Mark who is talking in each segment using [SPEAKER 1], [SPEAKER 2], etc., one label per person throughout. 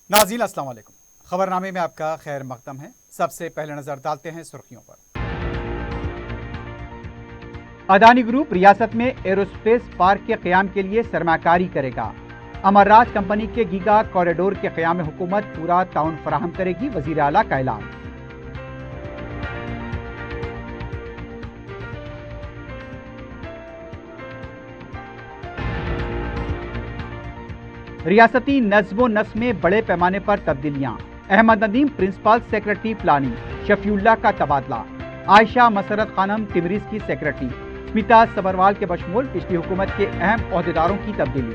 [SPEAKER 1] नाज़रीन अस्सलाम वालेकुम। खबरनामे में आपका खैर मकदम है। सबसे पहले नजर डालते हैं सुर्खियों पर। अदानी ग्रुप रियासत में एरोस्पेस पार्क के क़याम के लिए सरमाकारी करेगा। अमरराज कंपनी के गीगा कॉरिडोर के क़याम में हुकूमत पूरा ताउन फराहम करेगी, वज़ीर आला का ऐलान। रियासती नज़्म व नस्म में बड़े पैमाने पर तब्दीलियां। Ahmed Nadeem principal secretary planning, Shafiullah का तबादला। आयशा मसरत खानम तिमरीज की सेक्रेटरी, स्मिता सबरवाल के बशमूल पिछली हुकूमत के अहम ओहदेदारों की तब्दीली।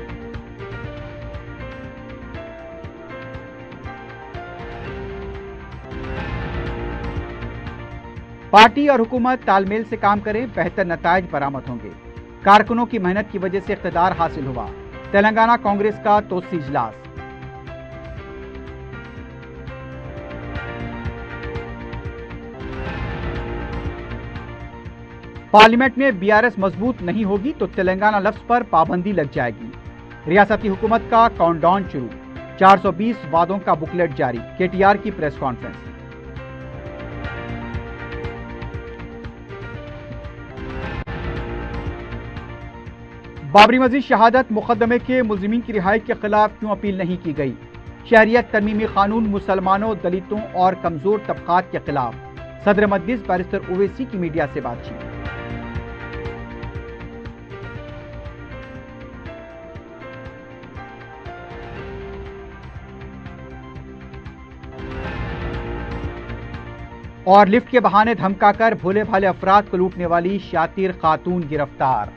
[SPEAKER 1] पार्टी और हुकूमत तालमेल से काम करें, बेहतर नताइज बरामद होंगे। कारकुनों की मेहनत की वजह से इख्तिदार हासिल हुआ। तेलंगाना कांग्रेस का तोसी इजलास। पार्लियामेंट में बीआरएस मजबूत नहीं होगी तो तेलंगाना लफ्ज पर पाबंदी लग जाएगी। रियासती हुकूमत का काउंटडाउन शुरू। 420 वादों का बुकलेट जारी। केटीआर की प्रेस कॉन्फ्रेंस। बाबरी मस्जिद शहादत मुकदमे के मुलजिमीन की रिहाई के खिलाफ क्यों अपील नहीं की गई? शहरियत तरमीमी कानून मुसलमानों, दलितों और कमजोर तबकात के खिलाफ। सदर मजलिस बैरिस्टर ओवैसी की मीडिया से बातचीत। और लिफ्ट के बहाने धमकाकर भोले भाले अफराद को लूटने वाली शातिर खातून गिरफ्तार।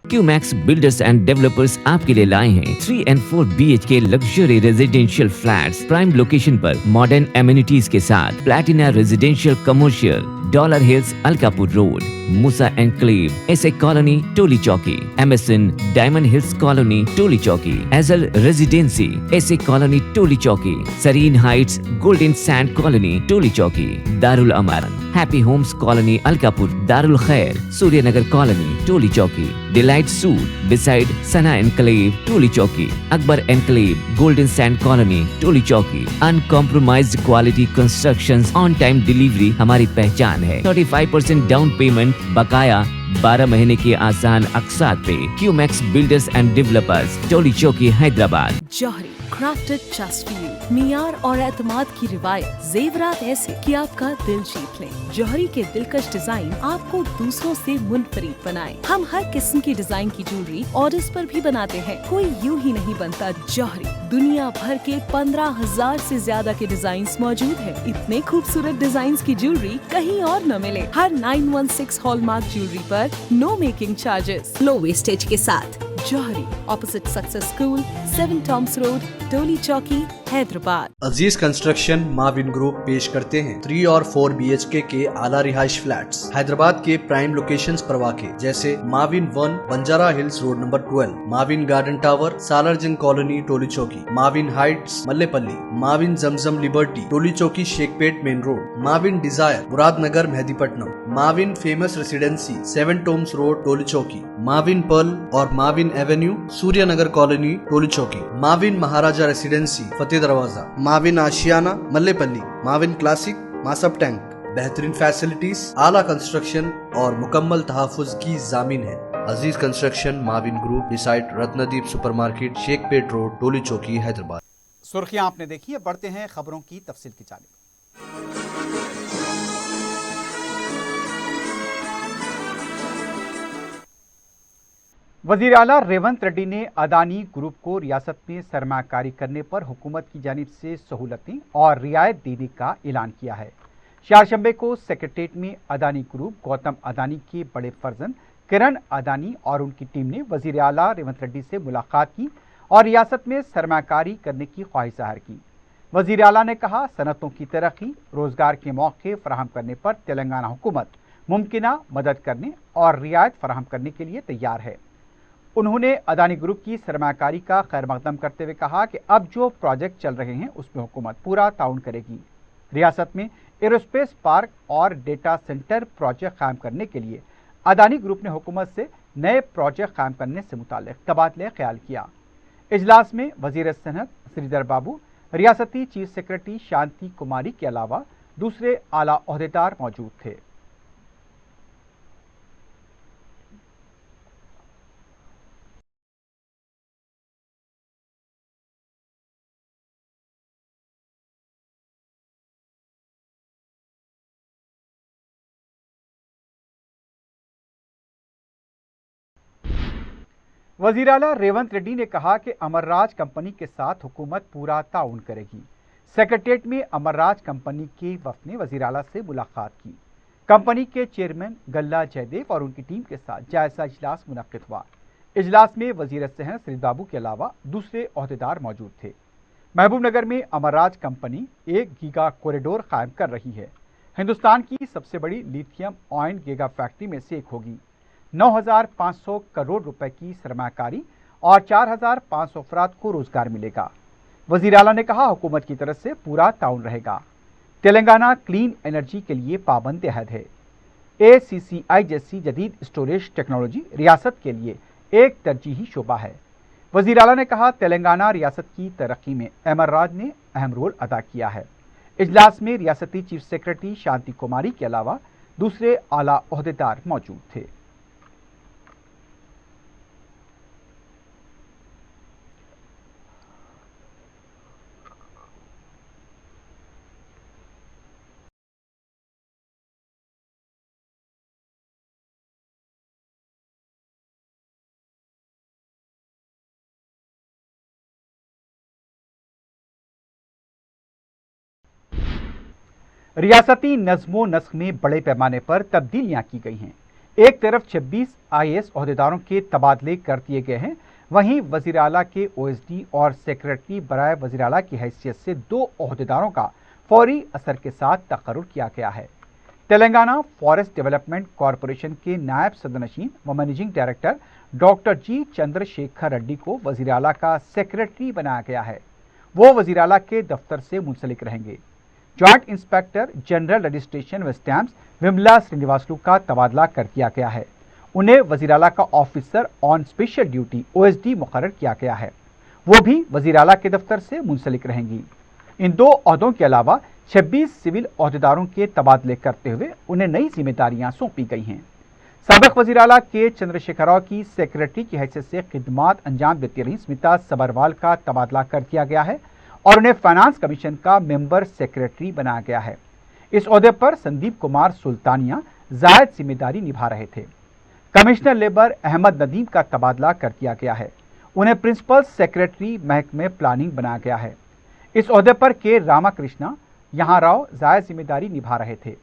[SPEAKER 2] क्यूमैक्स बिल्डर्स एंड डेवलपर्स आपके लिए लाए हैं 3 and 4 BHK luxury residential flats prime location पर मॉडर्न एमिनिटीज के साथ। Platina residential commercial, Dollar Hills Alkapur road, Moosa enclave, SA colony Toli Chowki, MSN Diamond Hills colony Toli Chowki, Azal residency SA colony Toli Chowki, Sareen Heights Golden Sand colony Toli Chowki, Darul Aman Happy Homes colony Alkapur, Darul Khair Suryanagar colony Toli Chowki, Delight Suite beside Sana enclave Toli Chowki, Akbar enclave Golden Sand colony Toli चौकी। Uncompromised quality constructions, on time delivery हमारी पहचान है। 35% down payment, बकाया 12 महीने के आसान अक़सात पे। QMax builders and developers, Toli Chowki, Hyderabad.
[SPEAKER 3] Johri crafted just for you. मियार और एतमाद की रिवायत, जेवरात ऐसे कि आपका दिल जीत लें। जौहरी के दिलकश डिजाइन आपको दूसरों से मुनफरिद बनाए। हम हर किस्म की डिजाइन की ज्वेलरी ऑर्डर्स पर भी बनाते हैं। कोई यूं ही नहीं बनता। जौहरी दुनिया भर के 15,000 से ज्यादा के डिजाइन मौजूद है। इतने खूबसूरत डिजाइन की ज्वेलरी कहीं और न मिले। हर 916 हॉलमार्क ज्वेलरी पर no making charges, low wastage के साथ। Jauhari, opposite Success School, 7 Tombs road, Toli Chowki, Hyderabad.
[SPEAKER 4] Aziz construction Mavin group पेश करते हैं 3 और 4 BHK के आला रिहाइश फ्लैट्स हैदराबाद के प्राइम लोकेशंस पर वाक़े, जैसे Mavin 1 Banjara Hills road number 12, Mavin Garden Tower Salarjung colony Toli Chowki, Mavin Heights Mallepally, Mavin Zamzam Liberty Toli Chowki Shaikpet main road, Mavin Desire Muradnagar Mehdipatnam, Mavin Famous Residency 7 Tombs road Toli Chowki, Mavin Pearl और Mavin Avenue Suryanagar colony Toli Chowki, Mavin Maharaja Residency Fateh Darwaza, Mavin Ashiyana Mallepally, Mavin Classic Masab Tank. बेहतरीन facilities, आला construction और मुकम्मल तहफ़्फ़ुज़ की जामिन है। Aziz construction Mavin group, beside Ratnadeep supermarket, Shaikpet road, Toli Chowki, Hyderabad.
[SPEAKER 1] सुर्खियां आपने देखी है, बढ़ते हैं खबरों की तफसील की जानिब। वज़ीर आला रेवंत रेड्डी ने अदानी ग्रुप को रियासत में सरमाकारी करने पर हुकूमत की जानिब से सहूलतें और रियायत देने का ऐलान किया है। चारशंबे को सेक्रेटेरिएट में अदानी ग्रुप गौतम अदानी के बड़े फर्जंद किरण अदानी और उनकी टीम ने वज़ीर आला रेवंत रेड्डी से मुलाकात की और रियासत में सरमाकारी करने की ख्वाहिश ज़ाहिर की। वज़ीर आला ने कहा, सनतों की तरक्की, रोज़गार के मौके फराहम करने पर तेलंगाना हुकूमत मुमकिना मदद करने और रियायत फराहम करने के लिए तैयार है। उन्होंने अदानी ग्रुप की सरमायाकारी का खैर मकदम करते हुए कहा कि अब जो प्रोजेक्ट चल रहे हैं उसमें हुकूमत पूरा ताउन करेगी। रियासत में एरोस्पेस पार्क और डेटा सेंटर प्रोजेक्ट कायम करने के लिए अदानी ग्रुप ने हुकूमत से नए प्रोजेक्ट कायम करने से मुताल्लिक तबादले ख्याल किया। इजलास में वजीर सनअत श्रीधर बाबू, रियासती चीफ सेक्रेटरी शांति कुमारी के अलावा दूसरे आला ओहदेदार मौजूद थे। वजीर आला रेवंत रेड्डी ने कहा कि अमरराज कंपनी के साथ हुकूमत पूरा ताउन करेगी। सेक्रेटेरिएट में अमरराज कंपनी के वफद ने वजीर आला से मुलाकात की। कंपनी के चेयरमैन गल्ला जयदेव और उनकी टीम के साथ जायजा इजलास मुनक्किद हुआ। इजलास में वजीर सेहत श्री बाबू के अलावा दूसरे ओहदेदार मौजूद थे। महबूबनगर में अमरराज कंपनी 1 गीगा कॉरिडोर कायम कर रही है। हिंदुस्तान की सबसे बड़ी लिथियम आयन गीगा फैक्ट्री में से एक होगी। 9,500 करोड़ रुपए की सरमायाकारी और 4,500 अफराद को रोजगार मिलेगा। वजीर आला ने कहा, हुकूमत की तरफ से पूरा ताउन रहेगा। तेलंगाना क्लीन एनर्जी के लिए पाबंद अहद है। ACCI जैसी जदीद स्टोरेज टेक्नोलॉजी रियासत के लिए एक तरजीही शोबा है। वजीर आला ने कहा, तेलंगाना रियासत की तरक्की में अमरराज ने अहम रोल अदा किया है। इजलास में रियासती चीफ सेक्रेटरी शांति कुमारी के अलावा दूसरे आला ओहदेदार मौजूद थे। रियासती नज़्मो नस्ख में बड़े पैमाने पर तब्दीलियां की गई हैं। एक तरफ 26 IAS ओहदेदारों के तबादले कर दिए गए हैं, वहीं वज़ीर आला के OSD और सेक्रेटरी बराए वज़ीर आला की हैसियत से 2 ओहदेदारों का फौरी असर के साथ तकर्रुर किया गया है। तेलंगाना फॉरेस्ट डेवलपमेंट कॉरपोरेशन के नायब सदरनशीन व managing director doctor G Chandrashekhar Reddy को वज़ीर आला का सेक्रेटरी बनाया गया है। वो वज़ीर आला के दफ्तर से मुंसलिक रहेंगे। जॉइंट इंस्पेक्टर जनरल रजिस्ट्रेशन व स्टैम्प्स विमला श्रीनिवासलू का तबादला कर दिया गया है। उन्हें वज़ीर आला का officer on special duty OSD मुकर्रर किया गया है। वो भी वज़ीर आला के दफ्तर से मुंसलिक रहेंगी। इन 2 ओहदों के अलावा 26 सिविल ओहदेदारों के तबादले करते हुए उन्हें नई जिम्मेदारियां सौंपी गई हैं। साबिक वज़ीर आला के चंद्रशेखर राव की सेक्रेटरी की हैसियत से खिदमात अंजाम देती रही स्मिता सबरवाल का तबादला कर दिया गया है और उन्हें फाइनेंस कमीशन का मेंबर सेक्रेटरी बनाया गया है। इस ओहदे पर संदीप कुमार सुल्तानिया जायद जिम्मेदारी निभा रहे थे। कमिश्नर लेबर अहमद नदीम का तबादला कर दिया गया है। उन्हें प्रिंसिपल सेक्रेटरी महकमे प्लानिंग बनाया गया है। इस ओहदे पर के रामाकृष्णा यहाँ राव जायद जिम्मेदारी निभा रहे थे।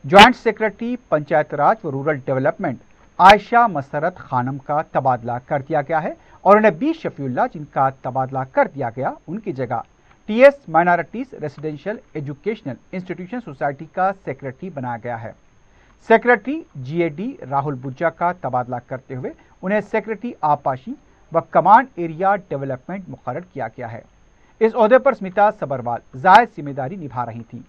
[SPEAKER 1] ज्वाइंट सेक्रेटरी पंचायत राज व रूरल डेवलपमेंट आयशा मसरत खानम का तबादला कर दिया गया है और उन्हें बी शफीउल्लाह जिनका तबादला कर दिया गया, उनकी जगह TS minorities residential educational institution society का सेक्रेटरी बनाया गया है। सेक्रेटरी GAD राहुल बुज्जा का तबादला करते हुए उन्हें सेक्रेटरी आपाशी व कमांड एरिया डेवलपमेंट मुकर्रर किया गया है। इस ओहदे पर स्मिता सबरवाल जायद जिम्मेदारी निभा रही थी।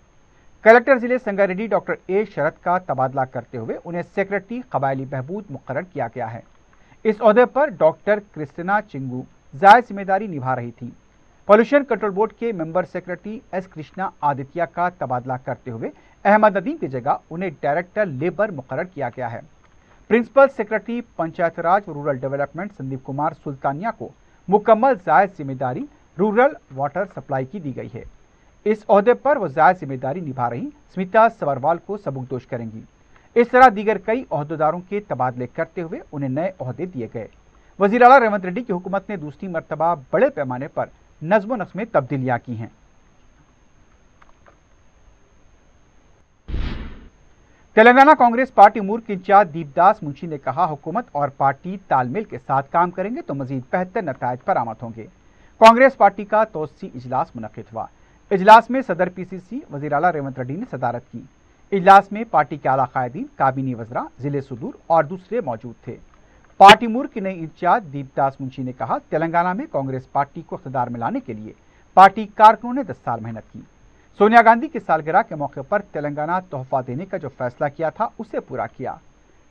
[SPEAKER 1] कलेक्टर जिले संगारेड्डी डॉक्टर A शरद का तबादला करते हुए उन्हें सेक्रेटरी कबायली बहबूद मुकर्रर किया गया है। इस ओहदे पर डॉक्टर क्रिस्टिना चिंगू जायद जिम्मेदारी निभा रही थी। पॉल्यूशन कंट्रोल बोर्ड के member secretary S Krishna Aditya का तबादला करते हुए अहमद नदीम की जगह उन्हें डायरेक्टर लेबर मुकर्रर किया गया है। प्रिंसिपल सेक्रेटरी पंचायत राज व रूरल डेवलपमेंट संदीप कुमार सुल्तानिया को मुकम्मल जायद जिम्मेदारी रूरल वाटर सप्लाई की दी गई है। इस ओहदे पर वो जायद जिम्मेदारी निभा रही स्मिता सबरवाल को सबकदोश करेंगी। इस तरह दीगर कई ओहदेदारों के तबादले करते हुए उन्हें नए ओहदे दिए गए। वज़ीर आला रेवंत रेड्डी की हुकूमत ने दूसरी मरतबा बड़े पैमाने पर नज़्म नस्ख में तब्दीलियां की हैं। तेलंगाना कांग्रेस पार्टी उमूर के इंचार्ज दीपदास मुंशी ने कहा, हुकूमत और पार्टी तालमेल के साथ काम करेंगे तो मजीद बेहतर नतायज बरामद होंगे। कांग्रेस पार्टी का तोसी इजलास मुनक्किद हुआ। इजलास में सदर PCC वज़ीर आला रेवंत रेड्डी ने सदारत की। इजलास में पार्टी के आला कायदीन, काबीनी वज़रा, जिले सुदूर और दूसरे मौजूद थे। पार्टी मूर्ख की नई इंचार्ज दीपदास मुंशी ने कहा, तेलंगाना में कांग्रेस पार्टी को इख्तियार में लाने के लिए पार्टी कारकुनों ने 10 साल मेहनत की। सोनिया गांधी की सालगिरह के मौके पर तेलंगाना तोहफा देने का जो फैसला किया था उसे पूरा किया।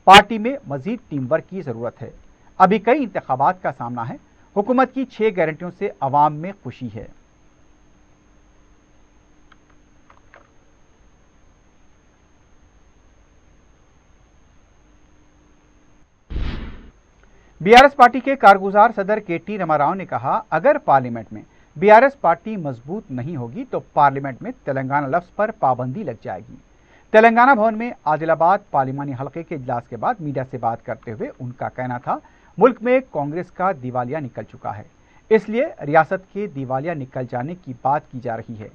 [SPEAKER 1] पार्टी में मजीद टीम वर्क की जरूरत है। अभी कई इंतखाबात का सामना है। हुकूमत की 6 गारंटियों से अवाम में खुशी है। बीआरएस पार्टी के कारगुजार सदर केटी रामाराव ने कहा, अगर पार्लियामेंट में बीआरएस पार्टी मजबूत नहीं होगी तो पार्लियामेंट में तेलंगाना लफ्ज पर पाबंदी लग जाएगी। तेलंगाना भवन में आदिलाबाद पार्लिमानी हल्के के इजलास के बाद मीडिया से बात करते हुए उनका कहना था, मुल्क में कांग्रेस का दिवालिया निकल चुका है, इसलिए रियासत के दिवालिया निकल जाने की बात की जा रही है।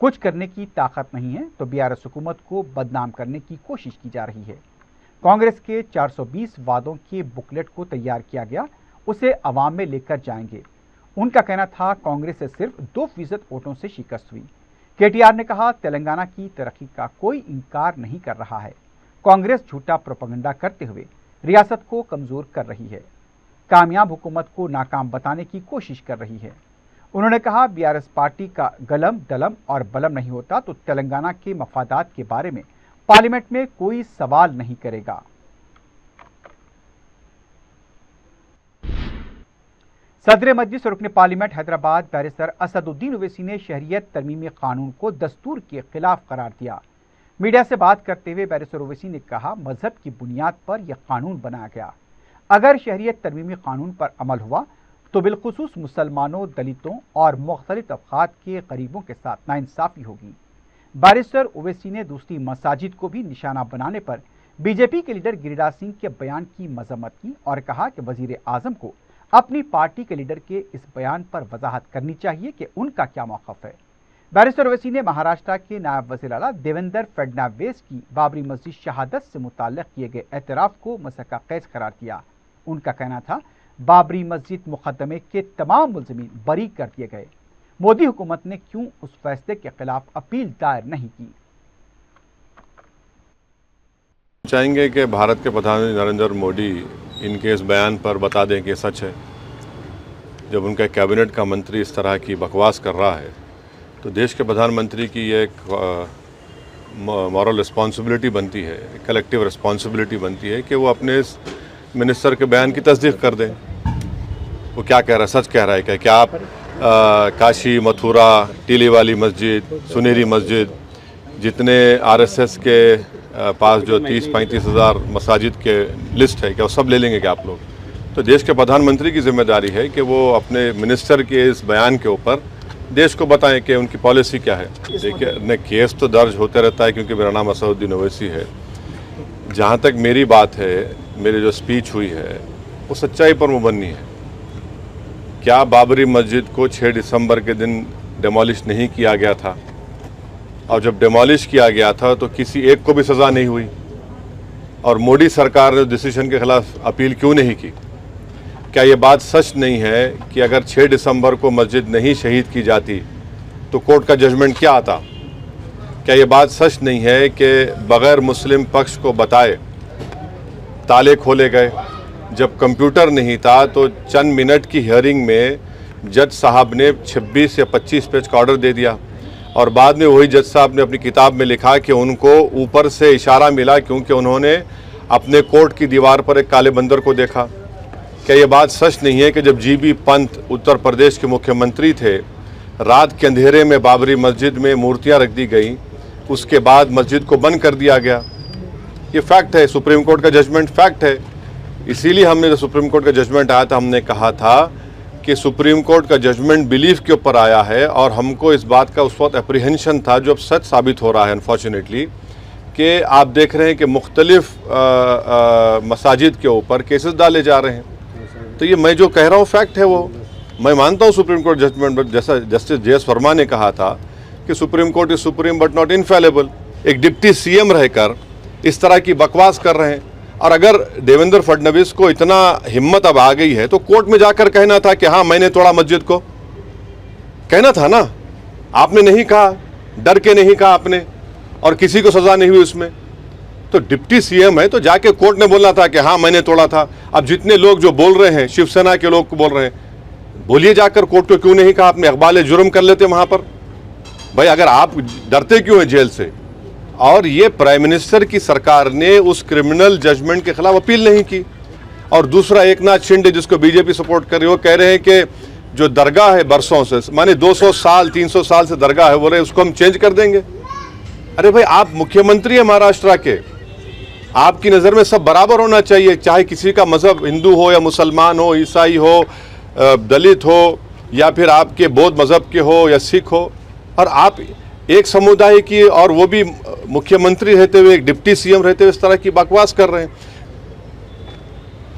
[SPEAKER 1] कुछ करने की ताकत नहीं है तो बीआरएस हुकूमत को बदनाम करने की कोशिश की जा रही है। कांग्रेस के 420 वादों के बुकलेट को तैयार किया गया, उसे अवाम में लेकर जाएंगे। उनका कहना था, कांग्रेस से सिर्फ 2% वोटों से शिकस्त हुई। केटीआर ने कहा, तेलंगाना की तरक्की का कोई इनकार नहीं कर रहा है। कांग्रेस झूठा प्रोपेगेंडा करते हुए रियासत को कमजोर कर रही है, कामयाब हुकूमत को नाकाम बताने की कोशिश कर रही है। उन्होंने कहा, बीआरएस पार्टी का गलम डलम और बलम नहीं होता तो तेलंगाना के मफादात के बारे में पार्लियामेंट में कोई सवाल नहीं करेगा। सदर मजलिस रुकन पार्लियामेंट हैदराबाद बैरिस्टर असदुद्दीन ओवैसी ने शहरियत तरमीमी कानून को दस्तूर के खिलाफ करार दिया। मीडिया से बात करते हुए बैरिस्टर ओवैसी ने कहा, मजहब की बुनियाद पर यह कानून बनाया गया। अगर शहरियत तरमीमी कानून पर अमल हुआ तो बिलखुसूस मुसलमानों, दलितों और मुख्तलिफ तबकात के गरीबों के साथ नाइंसाफी होगी। बैरिस्टर ओवैसी ने दूसरी मसाजिद को भी निशाना बनाने पर बीजेपी के लीडर गिरिराज सिंह के बयान की मजम्मत की और कहा कि वजीर आजम को अपनी पार्टी के लीडर के इस बयान पर वजाहत करनी चाहिए कि उनका क्या मौक़िफ़ है। बैरिस्टर ओवैसी ने महाराष्ट्र के नायब वज़ीर आला देवेंद्र फडणवीस की बाबरी मस्जिद शहादत से मुताल्लिक़ किए गए एतराफ़ को मसका कैद करार दिया। उनका कहना था, बाबरी मस्जिद मुकदमे के तमाम मुल्ज़िमीन बरी कर दिए गए। मोदी हुकूमत ने क्यों उस फैसले के खिलाफ अपील दायर नहीं की।
[SPEAKER 5] चाहेंगे कि भारत के प्रधानमंत्री नरेंद्र मोदी इनके इस बयान पर बता दें कि सच है। जब उनका कैबिनेट का मंत्री इस तरह की बकवास कर रहा है तो देश के प्रधानमंत्री की ये एक मॉरल रिस्पॉन्सिबिलिटी बनती है, कलेक्टिव रिस्पॉन्सिबिलिटी बनती है कि वो अपने इस मिनिस्टर के बयान की तस्दीक कर दें। वो क्या कह रहा है, सच कह रहा है क्या आप काशी, मथुरा, टीली वाली मस्जिद, सुनहरी मस्जिद, जितने आरएसएस के पास जो 30-35 हज़ार मसाजिद के लिस्ट है, क्या वो सब ले लेंगे क्या आप लोग? तो देश के प्रधानमंत्री की जिम्मेदारी है कि वो अपने मिनिस्टर के इस बयान के ऊपर देश को बताएं कि उनकी पॉलिसी क्या है। देखिए, केस तो दर्ज होते रहता है क्योंकि मेरा नाम असदुद्दीन ओवैसी है। जहाँ तक मेरी बात है, मेरी जो स्पीच हुई है वो सच्चाई पर मुबन्नी है। क्या बाबरी मस्जिद को 6 दिसंबर के दिन डिमोलिश नहीं किया गया था? और जब डिमोलिश किया गया था तो किसी एक को भी सज़ा नहीं हुई? और मोदी सरकार ने डिसीजन के खिलाफ अपील क्यों नहीं की? क्या ये बात सच नहीं है कि अगर 6 दिसंबर को मस्जिद नहीं शहीद की जाती तो कोर्ट का जजमेंट क्या आता? क्या ये बात सच नहीं है कि बग़ैर मुस्लिम पक्ष को बताए ताले खोले गए? जब कंप्यूटर नहीं था तो चंद मिनट की हियरिंग में जज साहब ने 26 या 25 पेज का ऑर्डर दे दिया और बाद में वही जज साहब ने अपनी किताब में लिखा कि उनको ऊपर से इशारा मिला क्योंकि उन्होंने अपने कोर्ट की दीवार पर एक काले बंदर को देखा। क्या ये बात सच नहीं है कि जब जीबी पंत उत्तर प्रदेश के मुख्यमंत्री थे, रात के अंधेरे में बाबरी मस्जिद में मूर्तियां रख दी गई, उसके बाद मस्जिद को बंद कर दिया गया? ये फैक्ट है, सुप्रीम कोर्ट का जजमेंट फैक्ट है। इसीलिए हमने जब सुप्रीम कोर्ट का जजमेंट आया था हमने कहा था कि सुप्रीम कोर्ट का जजमेंट बिलीफ के ऊपर आया है और हमको इस बात का उस वक्त एप्रीहेंशन था, जो अब सच साबित हो रहा है अनफॉर्चुनेटली, कि आप देख रहे हैं कि मुख्तलिफ मसाजिद के ऊपर केसेस डाले जा रहे हैं। तो ये मैं जो कह रहा हूँ फैक्ट है, वो मैं मानता हूँ सुप्रीम कोर्ट जजमेंट, जैसा जस्टिस JS वर्मा ने कहा था कि supreme court is supreme but not infallible. एक डिप्टी CM रहकर इस तरह की बकवास कर रहे हैं। और अगर देवेंद्र फडणवीस को इतना हिम्मत अब आ गई है तो कोर्ट में जाकर कहना था कि हाँ मैंने तोड़ा मस्जिद को, कहना था ना। आपने नहीं कहा, डर के नहीं कहा आपने, और किसी को सजा नहीं हुई उसमें। तो डिप्टी सीएम है तो जाके कोर्ट ने बोलना था कि हाँ मैंने तोड़ा था। अब जितने लोग जो बोल रहे हैं, शिवसेना के लोग बोल रहे हैं, बोलिए जाकर कोर्ट को क्यों नहीं कहा आपने, इकबाल जुर्म कर लेते वहां पर। भाई अगर आप डरते क्यों हैं जेल से। और ये प्राइम मिनिस्टर की सरकार ने उस क्रिमिनल जजमेंट के खिलाफ अपील नहीं की। और दूसरा, एकनाथ शिंदे जिसको बीजेपी सपोर्ट कर रही है, वो कह रहे हैं कि जो दरगाह है बरसों से, माने 200 साल 300 साल से दरगाह है, बोल रहे उसको हम चेंज कर देंगे। अरे भाई आप मुख्यमंत्री हैं महाराष्ट्र के, आपकी नज़र में सब बराबर होना चाहिए, चाहे किसी का मजहब हिंदू हो या मुसलमान हो, ईसाई हो, दलित हो, या फिर आपके बौद्ध मजहब के हो या सिख हो। और आप एक समुदाय की, और वो भी मुख्यमंत्री रहते हुए, एक डिप्टी सीएम रहते हुए इस तरह की बकवास कर रहे हैं।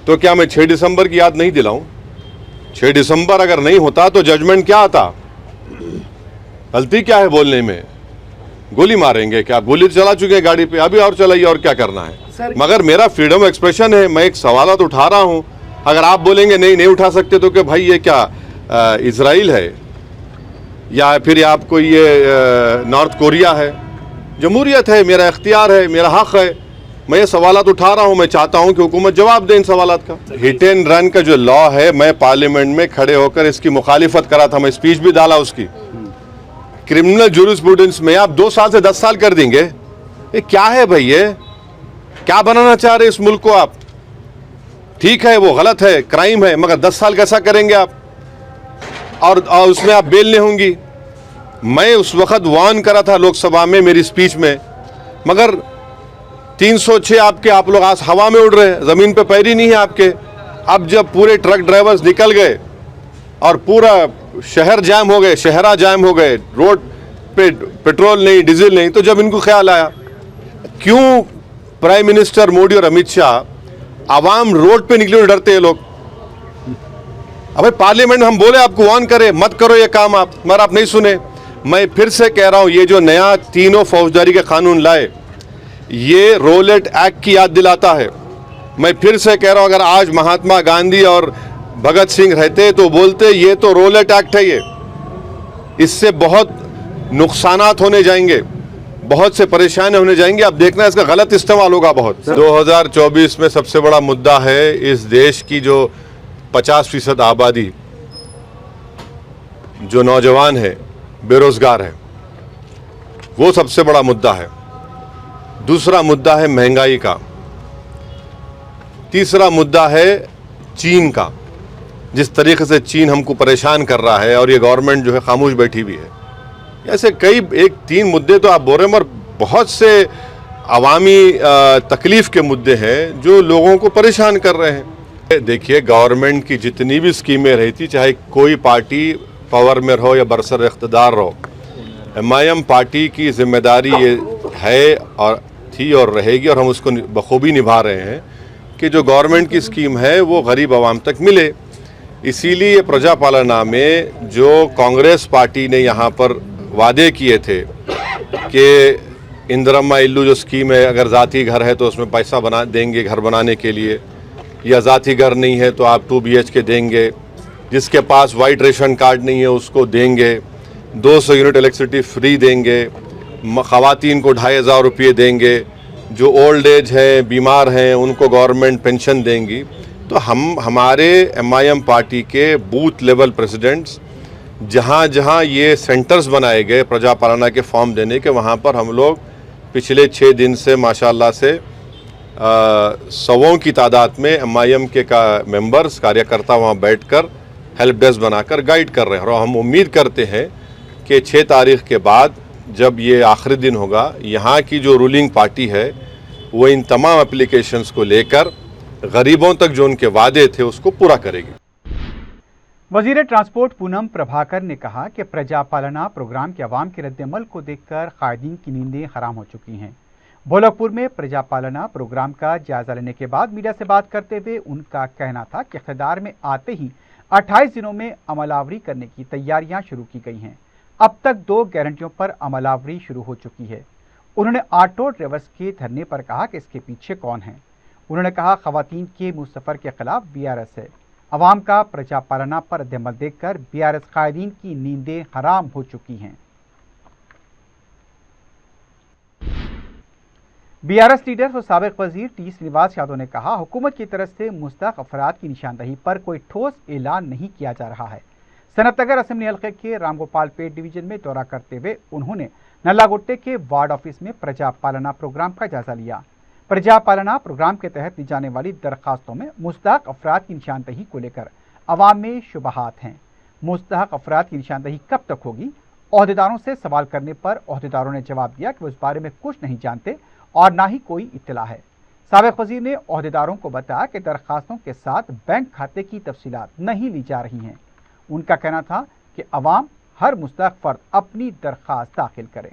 [SPEAKER 5] तो क्या मैं 6 दिसंबर की याद नहीं दिलाऊं? 6 दिसंबर अगर नहीं होता तो जजमेंट क्या आता? गलती क्या है बोलने में? गोली मारेंगे क्या? गोली चला चुके हैं गाड़ी पे, अभी और चलाइए, और क्या करना है। मगर मेरा फ्रीडम एक्सप्रेशन है, मैं एक सवाल उठा रहा हूं। अगर आप बोलेंगे नहीं उठा सकते तो कि भाई ये क्या इजराइल है या फिर आपको ये नॉर्थ कोरिया है? जमहूरियत है, मेरा इख्तियार है, मेरा हक है, मैं ये सवालात उठा रहा हूं। मैं चाहता हूं कि हुकूमत जवाब दे इन सवालात का। हिट एंड रन का जो लॉ है, मैं पार्लियामेंट में खड़े होकर इसकी मुखालिफत करा था, मैं स्पीच भी डाला उसकी। क्रिमिनल जूरिस्प्रूडेंस में आप 2 साल से 10 साल कर देंगे, ये क्या है भाई? ये क्या बनाना चाह रहे इस मुल्क को आप? ठीक है वो गलत है, क्राइम है, मगर 10 साल कैसा करेंगे आप? और उसमें आप बेल नहीं होंगी। मैं उस वक्त वार्न करा था लोकसभा में मेरी स्पीच में, मगर 306 आप लोग आज हवा में उड़ रहे हैं, जमीन पे पैर ही नहीं है आपके। अब जब पूरे ट्रक ड्राइवर्स निकल गए और पूरा शहर जाम हो गए, शहरा जाम हो गए, रोड पे पेट्रोल नहीं, डीजल नहीं, तो जब इनको ख्याल आया, क्यों प्राइम मिनिस्टर मोदी और अमित शाह आवाम रोड पे निकले डरते हैं लोग? अबे पार्लियामेंट में हम बोले आपको वार्न करें मत करो ये काम आप, मगर आप नहीं सुने। मैं फिर से कह रहा हूं, ये जो नया तीनों फौजदारी के कानून लाए, ये रोलेट एक्ट की याद दिलाता है। मैं फिर से कह रहा हूं, अगर आज महात्मा गांधी और भगत सिंह रहते तो बोलते ये तो रोलेट एक्ट है, ये इससे बहुत नुकसानात होने जाएंगे, बहुत से परेशानी होने जाएंगे। अब देखना इसका गलत इस्तेमाल होगा बहुत। 2024 में सबसे बड़ा मुद्दा है इस देश की जो 50% आबादी जो नौजवान है, बेरोजगार है, वो सबसे बड़ा मुद्दा है। दूसरा मुद्दा है महंगाई का। तीसरा मुद्दा है चीन का, जिस तरीके से चीन हमको परेशान कर रहा है और ये गवर्नमेंट जो है खामोश बैठी हुई है। ऐसे कई 1-3 मुद्दे तो आप बोल रहे हैं, मगर बहुत से अवामी तकलीफ के मुद्दे हैं जो लोगों को परेशान कर रहे हैं। देखिए, गवर्नमेंट की जितनी भी स्कीमें रही थी, चाहे कोई पार्टी पावर में रहो या बरसर इख्तिदार रहो, MIM पार्टी की जिम्मेदारी ये है और थी और रहेगी, और हम उसको बखूबी निभा रहे हैं कि जो गवर्नमेंट की स्कीम है वो गरीब आवाम तक मिले। इसीलिए प्रजा पालना में जो कांग्रेस पार्टी ने यहाँ पर वादे किए थे कि इंदिरम्मा इल्लू जो स्कीम है, अगर ज़ाती घर है तो उसमें पैसा बना देंगे घर बनाने के लिए, या ज़ाती घर नहीं है तो आप 2 BHK देंगे, जिसके पास वाइट रेशन कार्ड नहीं है उसको देंगे, 200 यूनिट इलेक्ट्रिसिटी फ्री देंगे, ख़वातीन को 2500 रुपये देंगे, जो ओल्ड एज है, बीमार हैं, उनको गवर्नमेंट पेंशन देंगी। तो हमारे MIM पार्टी के बूथ लेवल प्रेसिडेंट्स जहाँ जहाँ ये सेंटर्स बनाए गए प्रजा पालना के फॉर्म देने के, वहाँ पर हम लोग पिछले 6 दिन से माशाल्लाह से 100 की तादाद में MIM के मेंबर्स कार्यकर्ता वहाँ बैठकर हेल्प डेस्क बनाकर गाइड कर रहे हैं। और हम उम्मीद करते हैं कि 6 तारीख के बाद जब ये आखिरी दिन होगा, यहाँ की जो रूलिंग पार्टी है वो इन तमाम एप्लीकेशंस को लेकर गरीबों तक जो उनके वादे थे उसको पूरा करेगी।
[SPEAKER 1] वजीर ट्रांसपोर्ट पूनम प्रभाकर ने कहा कि प्रजा पालना प्रोग्राम के अवाम के रद्दअमल को देखकर कायदीन की नींदें हराम हो चुकी हैं। भोलकपुर में प्रजा पालना प्रोग्राम का जायजा लेने के बाद मीडिया से बात करते हुए उनका कहना था कि इख्तियार में आते ही 28 दिनों में अमलावरी करने की तैयारियां शुरू की गई हैं। अब तक 2 गारंटियों पर अमलावरी शुरू हो चुकी है। उन्होंने ऑटो ड्राइवर्स के धरने पर कहा कि इसके पीछे कौन है। उन्होंने कहा खवातीन के मुसफ़र के खिलाफ BRS है। अवाम का प्रजा पालना पर रद्दअमल देखकर BRS कायदीन की नींदें हराम हो चुकी हैं। BRS लीडर और साबिक वजीर टी श्रीनिवास यादव ने कहा, हुकूमत की तरफ से मुस्तहक अफराद की निशानदही पर कोई ठोस ऐलान नहीं किया जा रहा है। सनतनगर असेंबली हल्के के रामगोपालपेट डिवीजन में दौरा करते हुए उन्होंने नल्लागुट्टे के वार्ड ऑफिस में प्रजा पालना प्रोग्राम का जायजा लिया। प्रजा पालना प्रोग्राम के तहत दी जाने वाली दरखास्तों में मुस्तहक अफराद की निशानदही को लेकर अवाम में शुबहात हैं। मुस्तहक अफराद की निशानदही कब तक होगी? ओहदेदारों से सवाल करने पर ओहदेदारों ने जवाब दिया कि वो इस बारे में कुछ नहीं जानते और ना ही कोई इत्तला है। साबिक वजीर ने ओहदेदारों को बताया कि दरखास्तों के साथ बैंक खाते की तफसीलात नहीं ली जा रही हैं। उनका कहना था कि अवाम हर मुस्तहक फर्द अपनी दरखास्त दाखिल करें।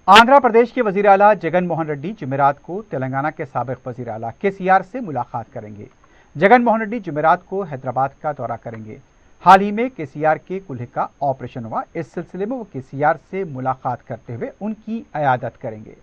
[SPEAKER 1] आंध्र प्रदेश के वजीर आला जगन मोहन रेड्डी जुमेरात को तेलंगाना के साबिक वजीर आला KCR से मुलाकात करेंगे। जगन मोहन रेड्डी जुमेरात को हैदराबाद का दौरा करेंगे। हाल ही में KCR के कुल्हे का ऑपरेशन हुआ। इस सिलसिले में वो KCR से मुलाकात करते हुए उनकी अयादत करेंगे।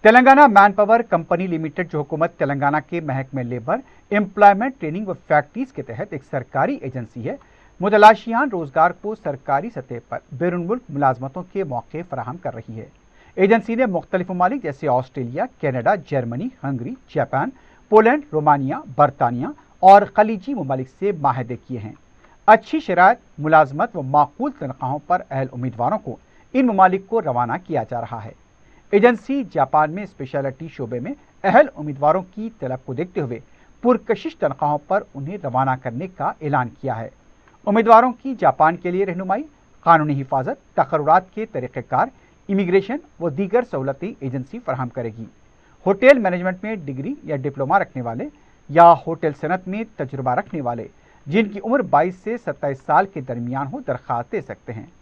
[SPEAKER 1] Telangana man power company limited, जो हुकूमत तेलंगाना के महकमे लेबर, एम्प्लॉयमेंट, ट्रेनिंग व फैक्ट्रीज के तहत एक सरकारी एजेंसी है, मुतलाशियान रोजगार को सरकारी सतह पर बैरून मुल्क मुलाजमतों के मौके फराहम कर रही है। एजेंसी ने मुख्तलिफ ममालिक जैसे Australia, Canada, Germany, Hungary, Japan, Poland, Romania, बरतानिया और खलीजी ममालिक से माहदे किए हैं। अच्छी शराइत, मुलाजमत व माकूल तनख्वाहों पर अहल उम्मीदवारों को इन ममालिक को रवाना किया जा रहा है। एजेंसी जापान में स्पेशलिटी शोबे में अहल उम्मीदवारों की तलब को देखते हुए पुरकशिश तनख्वाहों पर उन्हें रवाना करने का ऐलान किया है। उम्मीदवारों की जापान के लिए रहनुमाई, कानूनी हिफाजत, तकर्रुरात के तरीक़ेकार, इमिग्रेशन व दीगर सहूलतें एजेंसी फराहम करेगी। होटल मैनेजमेंट में डिग्री या डिप्लोमा रखने वाले या होटल सनत में तजुर्बा रखने वाले जिनकी उम्र 22 से 27 साल के दरमियान हो, दरख्वास्त दे सकते हैं।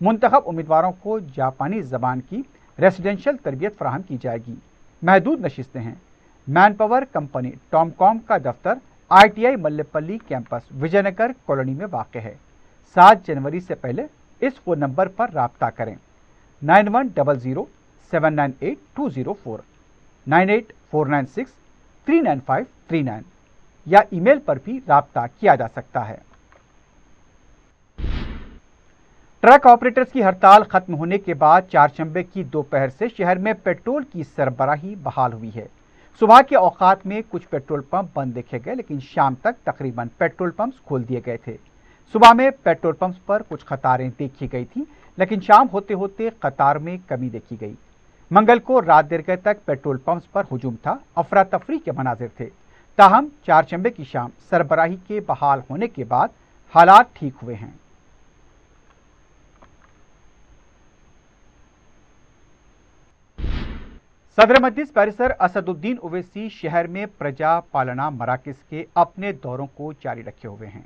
[SPEAKER 1] मुंतखब उम्मीदवारों को जापानी ज़बान की रेसिडेंशियल तरबियत फराहम की जाएगी। महदूद नशिस्तें हैं। मैन पावर कंपनी टॉमकॉम का दफ्तर ITI Mallepally campus Vijayanagar colony में वाक़ है। 7 जनवरी से पहले इस फ़ोन नंबर पर राब्ता करें 9100798204, 9849639539 या ईमेल पर भी राब्ता किया जा सकता है। ट्रक ऑपरेटर्स की हड़ताल खत्म होने के बाद चारशंबे की दोपहर से शहर में पेट्रोल की सरबराही बहाल हुई है। सुबह के औकात में कुछ पेट्रोल पंप बंद देखे गए, लेकिन शाम तक तकरीबन पेट्रोल पंप्स खोल दिए गए थे। सुबह में पेट्रोल पंप्स पर कुछ कतारें देखी गई थी, लेकिन शाम होते होते कतार में कमी देखी गई। मंगल को रात देर गए तक पेट्रोल पंप्स पर हुजूम था, अफरा तफरी के मनाजिर थे। ताहम चारशंबे की शाम सरबराही के बहाल होने के बाद हालात ठीक हुए हैं। सदर मजलिस बैरिस्टर असदुद्दीन ओवैसी शहर में प्रजा पालना मराकज़ के अपने दौरों को जारी रखे हुए हैं।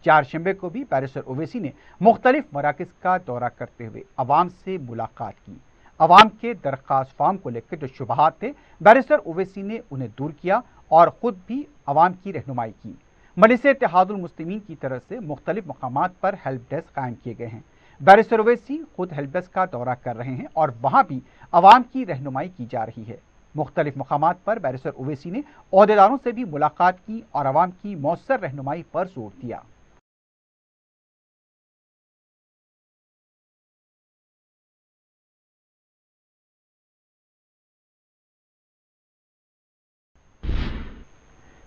[SPEAKER 1] चारशंबे को भी बैरिस्टर ओवैसी ने मुख्तलिफ मराकज़ का दौरा करते हुए अवाम से मुलाकात की। अवाम के दरख्वास्त फार्म को लेकर जो शुबहात थे, बैरिस्टर ओवैसी ने उन्हें दूर किया और ख़ुद भी अवाम की रहनुमाई की। मजलिस इत्तेहादुल मुस्लिमीन की तरफ से मुख्तलिफ मकामात पर हेल्प डेस्क कायम किए गए हैं। बैरिस्टर ओवैसी खुद हेल्प डेस्क का दौरा कर रहे हैं और वहां भी अवाम की रहनुमाई की जा रही है। मुख्तलिफ मकामात पर बैरिस्टर ओवैसी ने ओहदेदारों से भी मुलाकात की और अवाम की मौसर रहनुमाई पर जोर दिया।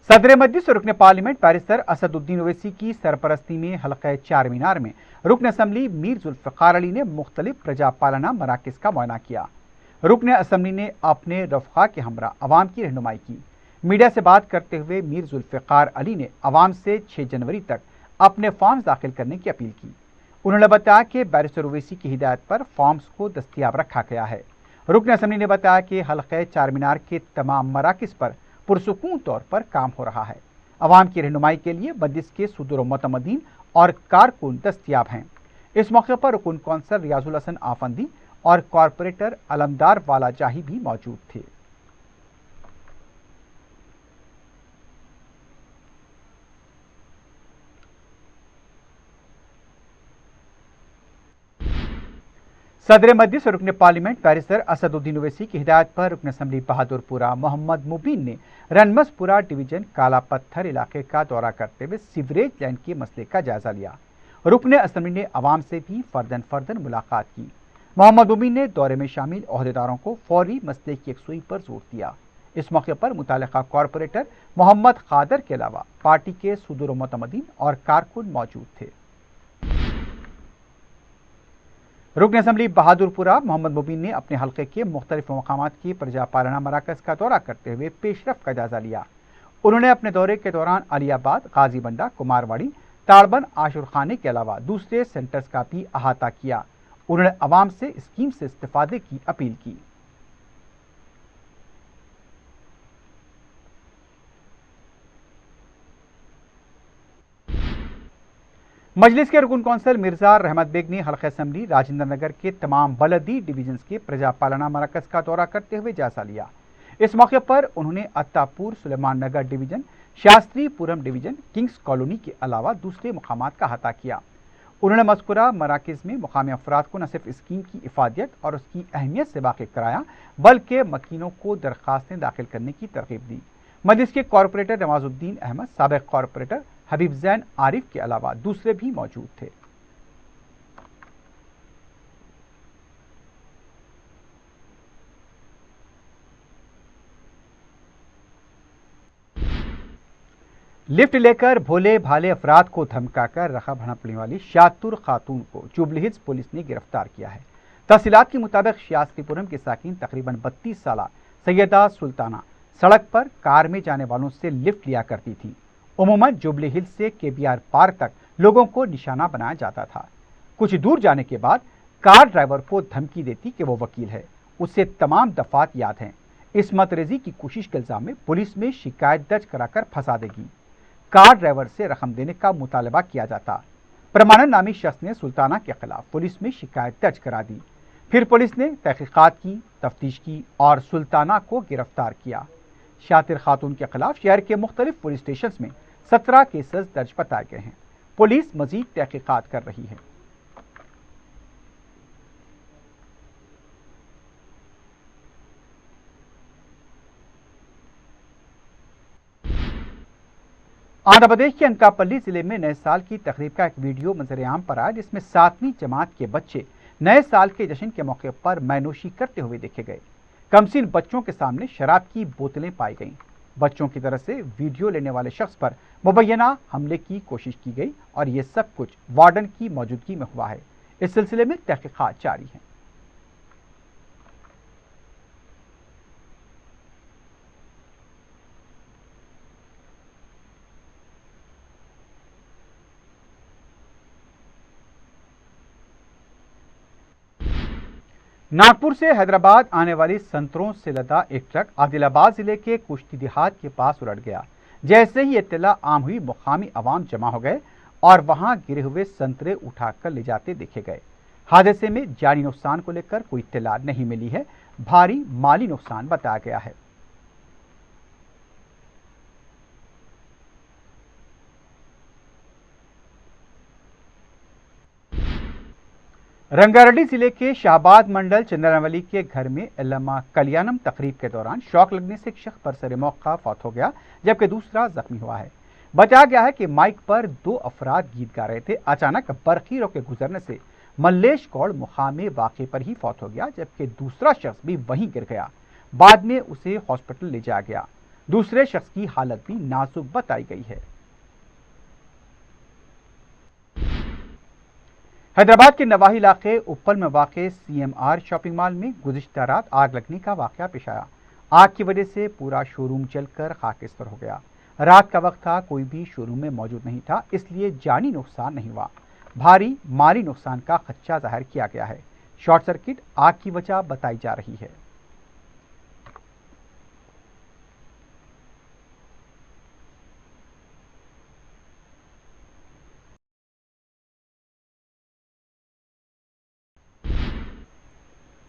[SPEAKER 1] सदर मजलिस और रुकन पार्लियामेंट बैरिस्टर असदुद्दीन ओवैसी की सरपरस्ती में हल्का चार मीनार में रुकन असम्बली मीर जुल्फ़िकार अली ने मुख्तलिफ प्रजा पालना मराकज़ का मुआयना किया। रुकन असम्बली ने अपने रफ़्क़ा के हमरा अवाम की रहनुमाई की। मीडिया से बात करते हुए मीर जुल्फ़िकार अली ने अवाम से 6 जनवरी तक अपने फॉर्म्स दाखिल करने की अपील की। उन्होंने बताया कि बैरिस्टर ओवैसी की हिदायत पर फॉर्म्स को दस्तियाब रखा गया है। रुकन असम्बली ने बताया कि हल्का चार मीनार के तमाम मराकज़ पर पुरसुकून तौर पर काम हो रहा है। अवाम की रहनुमाई के लिए मजलिस के सदर मुतमदीन और कारकुन दस्तियाब हैं। इस मौके पर रुकन कौंसल रियाजुल हसन आफंदी और कॉरपोरेटर अलमदार वाला जाही भी मौजूद थे। सदर मजलिस और रुकन पार्लियामेंट बैरिस्टर असदुद्दीन ओवैसी की हिदायत पर रुकन असम्बली बहादुरपुरा मोहम्मद मुबीन ने रनमसपुरा डिवीजन काला पत्थर इलाके का दौरा करते हुए सीवरेज लाइन के मसले का जायजा लिया। रुकन असम्बली ने आवाम से भी फर्दन मुलाकात की। मोहम्मद मुबीन ने दौरे में शामिल ओहदेदारों को फौरी मसले की यकसुई पर जोर दिया। इस मौके पर मुतालिका कॉरपोरेटर मोहम्मद खादर के अलावा पार्टी के सुदूर मुतमदीन और कारकुन मौजूद थे। रुकन असम्बली बहादुरपुरा मोहम्मद मुबीन ने अपने हल्के के मुख्तलिफ मकामात की प्रजा पालना मराकज का दौरा करते हुए पेशरफ का जायजा लिया। उन्होंने अपने दौरे के दौरान अलियाबाद, गाजीबंडा, कुमारवाड़ी, ताड़बन, आशुर खाने के अलावा दूसरे सेंटर्स का भी अहाता किया। उन्होंने आवाम से स्कीम से इस्तेफादे की अपील की। मजलिस के रुकन कौंसल मिर्जा रहमत बेग ने हल्का असम्बली राजेंद्र नगर के तमाम बलदी डिवीजन के प्रजा पालना मरकज का दौरा करते हुए जायजा लिया। इस मौके पर उन्होंने Attapur, Suleman Nagar division, Shastripuram division, Kings colony के अलावा दूसरे मकामात का अहाता किया। उन्होंने मज़कूरा मराकज़ में मुकामी अफराद को न सिर्फ स्कीम की इफादियत और उसकी अहमियत से वाकिफ कराया, बल्कि मकीनों को दरख्वास्तें दाखिल करने की तरगीब दी। मजलिस के कॉरपोरेटर नवाजुद्दीन अहमद, साबिक कॉरपोरेटर हबीब जैन आरिफ के अलावा दूसरे भी मौजूद थे। लिफ्ट लेकर भोले भाले अफराद को धमकाकर रखा भड़कने वाली शातुर खातून को जुबली हिल्स पुलिस ने गिरफ्तार किया है। तफसीलात के मुताबिक शास्त्रीपुरम के साकिन तकरीबन 32 साल सैयदा सुल्ताना सड़क पर कार में जाने वालों से लिफ्ट लिया करती थी। उमूमन जुबली हिल्स से केबीआर पार्क तक लोगों को निशाना बनाया जाता था। कुछ दूर जाने के बाद कार ड्राइवर को धमकी देती कि वो वकील है, उसे तमाम दफात याद हैं। इस्मत रेजी की कोशिश के इल्जाम में पुलिस में शिकायत दर्ज कराकर फंसा देगी। कार ड्राइवर से रकम देने का मुतालबा किया जाता। परमानंद नामी शख्स ने सुल्ताना के खिलाफ पुलिस में शिकायत दर्ज करा दी। फिर पुलिस ने तहकीकात की, तफ्तीश की और सुल्ताना को गिरफ्तार किया। शातिर खातून के खिलाफ शहर के मुख्तलिफ पुलिस स्टेशन में 17 केसेस दर्ज बताए गए हैं। पुलिस मजीद तहकीकात कर रही है। आंध्र प्रदेश के अनकापल्ली जिले में नए साल की तकरीब का एक वीडियो मंजर-ए-आम पर आया, जिसमें 7वीं जमात के बच्चे नए साल के जश्न के मौके पर मैनोशी करते हुए देखे गए। कमसीन बच्चों के सामने शराब की बोतलें पाई गईं। बच्चों की तरफ से वीडियो लेने वाले शख्स पर मुबैना हमले की कोशिश की गई और ये सब कुछ वार्डन की मौजूदगी में हुआ है। इस सिलसिले में तहकीकात जारी है। नागपुर से हैदराबाद आने वाली संतरों से लदा एक ट्रक आदिलाबाद जिले के कुश्ती देहात के पास उलट गया। जैसे ही इत्तला आम हुई, मुकामी अवाम जमा हो गए और वहां गिरे हुए संतरे उठाकर ले जाते देखे गए। हादसे में जानी नुकसान को लेकर कोई इत्तला नहीं मिली है। भारी माली नुकसान बताया गया है। रंगारेड्डी जिले के शाहबाद मंडल चंद्रनवली के घर में अल्लामा कल्याणम तकरीब के दौरान शॉक लगने से एक शख्स बरसरे मौका फौत हो गया, जबकि दूसरा जख्मी हुआ है। बताया गया है कि माइक पर 2 अफराद गीत गा रहे थे। अचानक बरखी के गुजरने से मल्लेश कौड़ मुकामे वाक़े पर ही फौत हो गया, जबकि दूसरा शख्स भी वहीं गिर गया। बाद में उसे हॉस्पिटल ले जाया गया। दूसरे शख्स की हालत भी नाजुक बताई गई है। हैदराबाद के नवाही इलाके उप्पल में वाक़े CMR शॉपिंग मॉल में गुज़िश्ता रात आग लगने का वाक़या पेश आया। आग की वजह से पूरा शोरूम जलकर खाकिस्तर हो गया। रात का वक्त था, कोई भी शोरूम में मौजूद नहीं था, इसलिए जानी नुकसान नहीं हुआ। भारी माली नुकसान का खदशा जाहिर किया गया है। शॉर्ट सर्किट आग की वजह बताई जा रही है।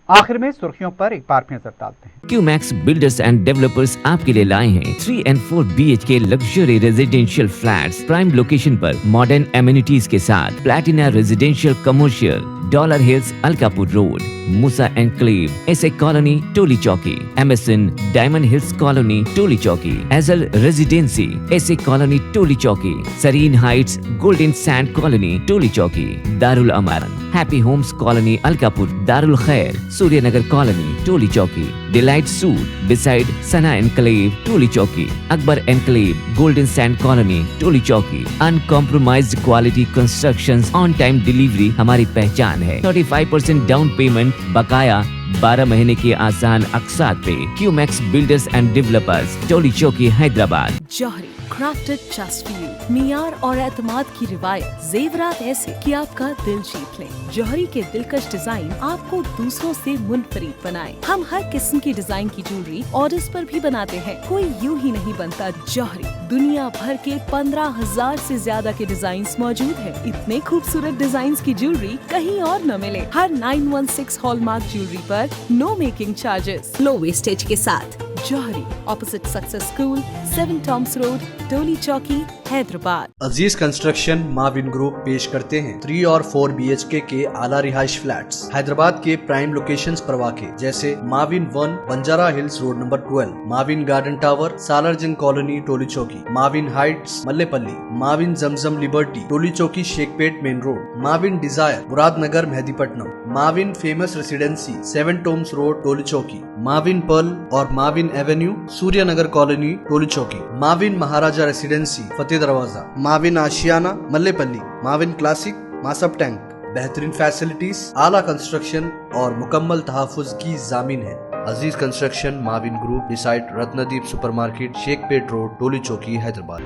[SPEAKER 1] आखिर में सुर्खियों पर एक बार फिर नजर डालते हैं।
[SPEAKER 2] क्यूमैक्स बिल्डर्स एंड डेवलपर्स आपके लिए लाए हैं 3 and 4 BHK luxury residential flats prime location पर मॉडर्न एमिनिटीज के साथ Platina residential commercial Dollar Hills, Alkapur Road, Musa Enclave, SA Colony, Toli Chowki, MSN, Diamond Hills Colony, Toli Chowki, Azal Residency, SA Colony, Toli Chowki, Serene Heights, Golden Sand Colony, Toli Chowki, Darul Amaran, Happy Homes Colony, Alkapur, Darul Khair, Suryanagar Colony, Toli Chowki, Delight Suit, beside Sana Enclave, Toli Chowki, Akbar Enclave, Golden Sand Colony, Toli Chowki. Uncompromised quality constructions, on time delivery हमारी पहचान है। 35% down payment, बकाया 12 महीने के आसान अक़सात पे। QMax Builders and Developers, Toli Chowki, Hyderabad.
[SPEAKER 3] Johri, crafted just for you। मियार और एतमाद की रिवायत, जेवरात ऐसे कि आपका दिल जीत लें। जौहरी के दिलकश डिजाइन आपको दूसरों से मुनफरिद बनाए। हम हर किस्म की डिजाइन की ज्वेलरी ऑर्डर्स पर भी बनाते हैं। कोई यूं ही नहीं बनता। जौहरी, दुनिया भर के 15,000 से ज्यादा के डिजाइन मौजूद हैं। इतने खूबसूरत डिजाइन की ज्वेलरी कहीं और न मिले। हर 916 हॉलमार्क ज्वेलरी पर no making charges, low wastage के साथ। Jauhari, opposite Success School, 7 Tombs road, Toli Chowki, Hyderabad.
[SPEAKER 4] Aziz construction Mavin group पेश करते हैं 3 और 4 BHK के आला रिहाइश फ्लैट्स हैदराबाद के प्राइम लोकेशंस पर वाक़े, जैसे Mavin 1 Banjara Hills road number 12, Mavin Garden Tower, Salarjung colony, Toli Chowki, Mavin Heights, Mallepally, Mavin Zamzam Liberty, Toli Chowki, Shaikpet main road, Mavin Desire, Muradnagar, Mehdipatnam, Mavin Famous Residency, 7 Tombs road, Toli Chowki, Mavin Pearl और Mavin Avenue, Suryanagar colony, Toli Chowki, Mavin Maharaja Residency, Fateh Darwaza, Mavin Ashiyana, Mallepally, Mavin Classic, Masab Tank. बेहतरीन facilities, आला construction और मुकम्मल तहफ़्फ़ुज़ की ज़ामिन है। Aziz construction Mavin group, beside Ratnadeep supermarket, Shaikpet road, Toli Chowki, Hyderabad.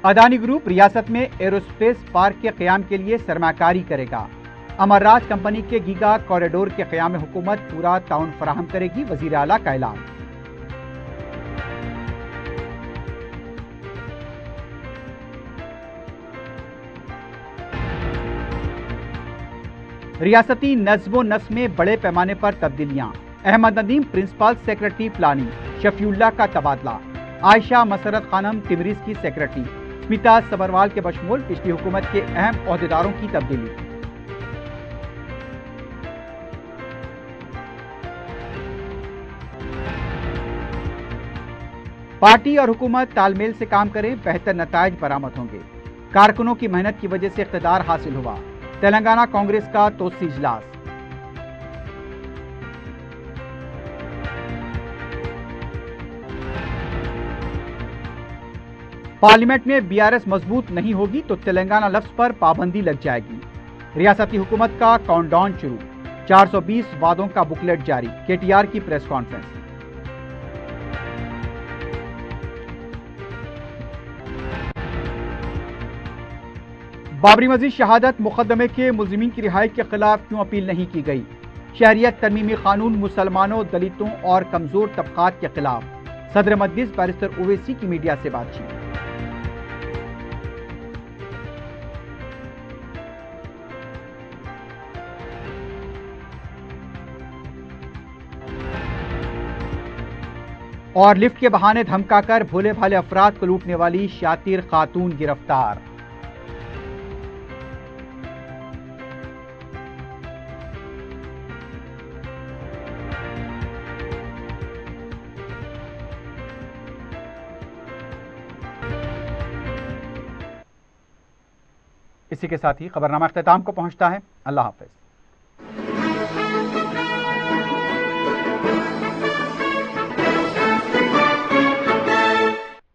[SPEAKER 1] Adani group रियासत में एरोस्पेस पार्क के क़याम के लिए सरमाकारी करेगा। अमरराज कंपनी के गीगा कॉरिडोर के क़याम में हुकूमत पूरा ताउन फराहम करेगी, वज़ीर आला का ऐलान। रियासती नज़्मो नस्म में बड़े पैमाने पर तब्दीलियां। Ahmed Nadeem principal secretary planning, Shafiullah का तबादला। आयशा मसरत खानम तिमरीज की सेक्रेटरी, स्मिता सबरवाल के बशमूल पिछली हुकूमत के अहम ओहदेदारों की तब्दीली। पार्टी और हुकूमत तालमेल से काम करें, बेहतर नताइज बरामद होंगे। कारकुनों की मेहनत की वजह से इख्तिदार हासिल हुआ। तेलंगाना कांग्रेस का तोसी इजलास। पार्लियामेंट में BRS मजबूत नहीं होगी तो तेलंगाना लफ्ज पर पाबंदी लग जाएगी। रियासती हुकूमत का काउंटडाउन शुरू, 420 वादों का बुकलेट जारी। KTR की प्रेस कॉन्फ्रेंस। बाबरी मस्जिद शहादत मुकदमे के मुलजिमीन की रिहाई के खिलाफ क्यों अपील नहीं की गई? शहरियत तरमीमी कानून मुसलमानों, दलितों और कमजोर तबकात के खिलाफ। सदर मजलिस बैरिस्टर ओवैसी की मीडिया से बातचीत। और लिफ्ट के बहाने धमकाकर भोले भाले अफराद को लूटने वाली शातिर खातून गिरफ्तार। इसी के साथ ही खबरनामा इख्तिताम को पहुंचता है। अल्लाह हाफ़िज़।